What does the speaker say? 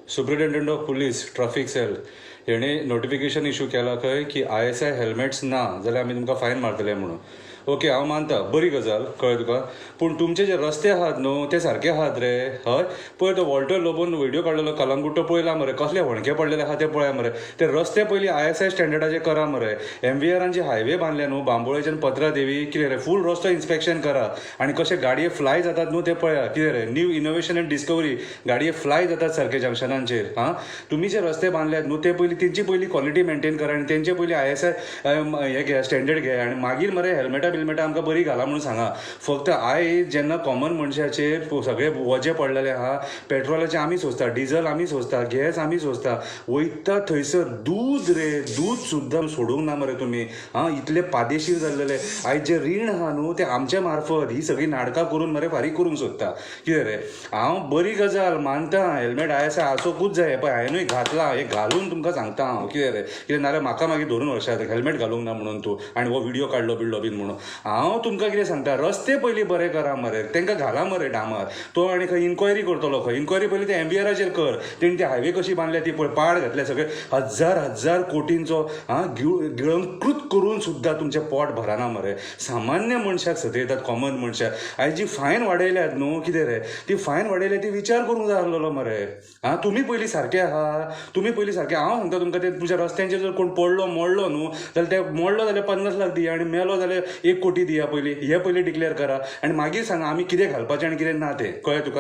Superintendent of police traffic cell हेणे notification issue केला खंय की ISI हेल्मेट्स ना जाल्यार आमी तुमकां फायन मारतले म्हणून. ओके, हांव मानता, बरी गजाल, कळ्ळें तुका. पूण तुमचे जे रस्ते आहात न्हू ते सारके आहात रे. हय, पळय तो वॉल्टर लोबोन व्हिडिओ काडलेलो कलंगुट्टो पळयला मरे, कसले होणके पडलेले आहा ते पळया मरे. ते रस्ते पयलीं ISI स्टँडर्डाचे करा मरे. MVRन जे हायवे बांदले न्हू बांबोळेच्यान पत्रा देवी कितें रे, फूल रस्तो इन्स्पेक्शन करा. आनी कशे गाडये फ्लाय जातात न्हू ते पळया. कितें रे, न्यू इनोव्हेशन एंड डिस्कवरी, गाडये फ्लाय जातात सारके जंक्शनांचेर. हां, तुम्ही जे रस्ते बांदल्यात न्हू ते पयलीं तेंची पयलीं क्वॉलिटी मेंटेन करा आनी तेंचे पयलीं ISI हे घे, स्टँडर्ड घे. आनी मागीर मरे हेल्मेटां बिल्मेटां आमकां बरी घाला म्हणून सांगा. फक्त आयज जेन्ना कॉमन मनशाचेर सगळे वजे पडलेले आहा, पेट्रोलाचे आमी सोंसता, डिझल आमी सोंसता, गॅस आमी सोंसता, वयता थंयसर दूद रे, दूद सुद्दां सोडूंक ना मरे तुमी. हां, इतले पादेशीर जाल्लेले. आयज जे रीण आहा न्हू ते आमच्या मार्फत ही सगळी नाटकां करून मरे फारीक करूंक सोदता. कितें रे, हांव बरी गजाल मानता, हेल्मेट ISI आसोंकूच जाय. पळय हांवेनूय घातला, हे घालून तुमकां सांगता हांव. कितें रे, कितें नाल्यार म्हाका मागीर 2 वर्सां हेल्मेट घालूंक ना म्हणून तूं आनी हो व्हिडिओ काडलो बिडलो बीन म्हणून. हांव तुमकां कितें सांगता, रस्ते पयलीं बरे करा मरे, तांकां घाला मरे डांबर. तो आनी खंय इन्क्वायरी करतलो खंय, इन्क्वायरी पयलीं ते MVRचेर कर. तेणी ती हायवे कशी बांदल्या ती पळय, पाड घातल्या सगळे हजार कोटींचो. हां, गिळंकृत करून सुद्दां तुमचें पोट भरना मरे. सामान्य मनशाक सतयतात, कॉमन मनशाक. आयज जी फायन वाडयल्यात न्हू, कितें रे, ती फायन वाडयल्या ती विचार करूंक जाय आसलेलो मरे. हां, तुमी पयलीं सारके आहा, तुमी पयलीं सारके. हांव सांगता तुमकां, ते तुमच्या रस्त्यांचेर जर कोण पडलो मोडलो न्हू जाल्यार ते मोडलो जाल्यार 50 लाख दिया आनी मेलो जाल्यार 1 कोटी दिया. पयलीं हे पयलीं डिक्लेअर करा आनी मागीर सांगा आमी कितें घालपाचें आनी कितें ना तें. कळ्ळें तुका.